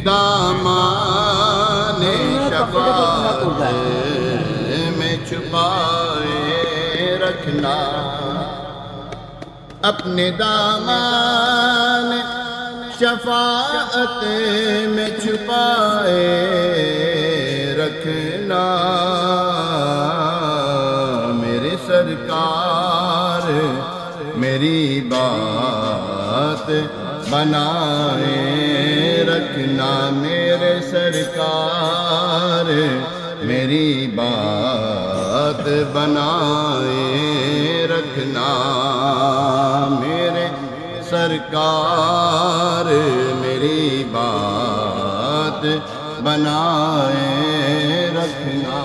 دامان شفاعت میں چھپائے رکھنا، اپنے دامان شفاعت میں چھپائے رکھنا، میرے سرکار میری بات بنائے رکھنا، میرے سرکار میری بات بنائے رکھنا، میرے سرکار میری بات بنائے رکھنا،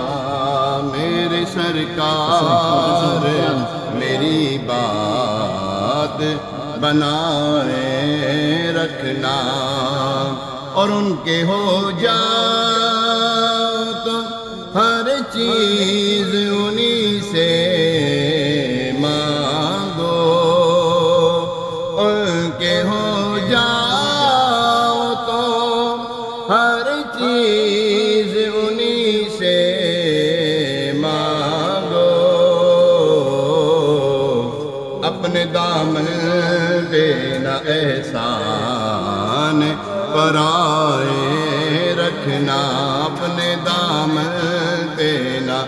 میرے سرکار میری بات بنائے رکھنا، اور ان کے ہو جاؤ تو ہر چیز انہی سے مانگو، ان کے ہو جاؤ تو ہر چیز انہی سے مانگو، اپنے دامن پہ نہ احسان پرائے رکھنا، اپنے دامن پہ نہ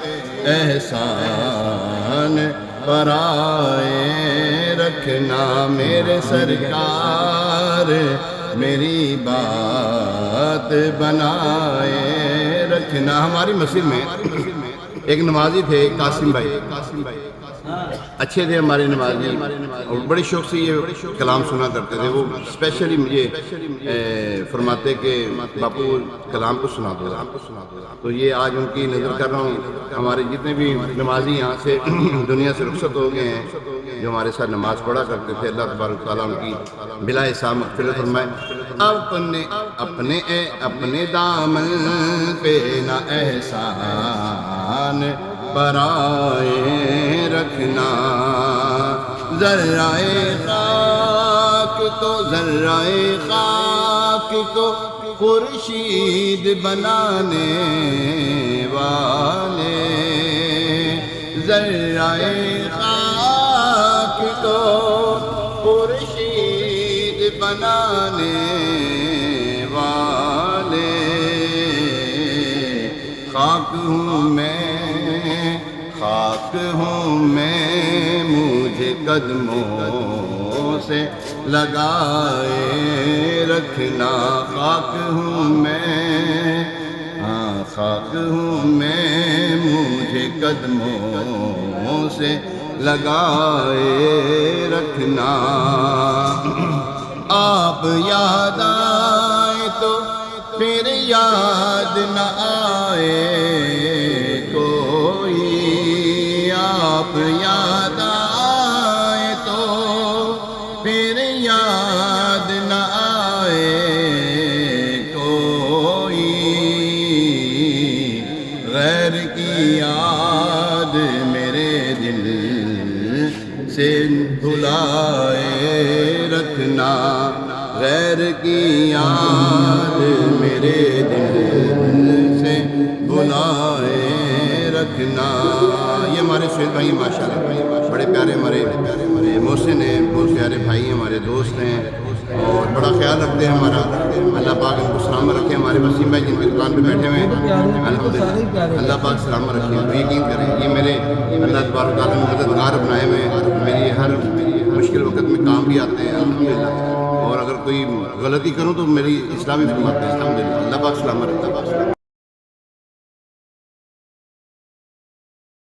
احسان پرائے رکھنا، میرے سرکار میری بات بنائے رکھنا۔ ہماری مسجد میں ایک نمازی تھے قاسم بھائی، اچھے تھے ہمارے نمازی، اور بڑے شوق سے یہ کلام سنا کرتے تھے۔ وہ اسپیشلی مجھے فرماتے کہ باپو کلام کو سنا دو، تو یہ آج ان کی نظر کر رہا ہوں۔ ہمارے جتنے بھی نمازی یہاں سے دنیا سے رخصت ہو گئے ہیں، جو ہمارے ساتھ نماز پڑھا کرتے تھے، اللہ تبارک تعالیٰ ان کی بلا حساب مغفرت فرمائے۔ اپنے دامن پہ نہ احسان پرائے رکھنا، ذرہ خاک کو خورشید بنانے والے، ذرہ خاک کو خورشید بنانے والے، خاک ہوں میں مجھے قدموں سے لگائے رکھنا، خاک ہوں میں مجھے قدموں سے لگائے رکھنا، آپ یاد آئے تو پھر یاد نہ آئے کوئی، آپ یاد آئے تو پھر یاد نہ آئے کوئی، غیر کی یاد میرے دل سے بھلائے رکھنا، غیر کی یاد میرے دل سے بھلائے رکھنا۔ یہ ہمارے سہیل بھائی ماشاءاللہ بڑے پیارے ہمارے محسن ہیں، بہت پیارے بھائی ہیں، ہمارے دوست ہیں، اور بڑا خیال رکھتے ہیں ہمارا۔ اللہ پاک ان کو سلامت رکھے۔ ہمارے وسیم بھائی جن کی دکان پہ بیٹھے ہوئے ہیں، الحمدللہ اللہ پاک سلامت رکھے۔ یقین کریں یہ میرے اللہ تبارک تعالیٰ نے مددگار بنائے ہوئے ہیں، میری ہر مشکل وقت میں کام بھی آتے ہیں الحمدللہ، اور اگر کوئی غلطی کروں تو میری اصلاح بھی فرماتے ہیں الحمدللہ۔ اللہ پاک سلامت رکھے۔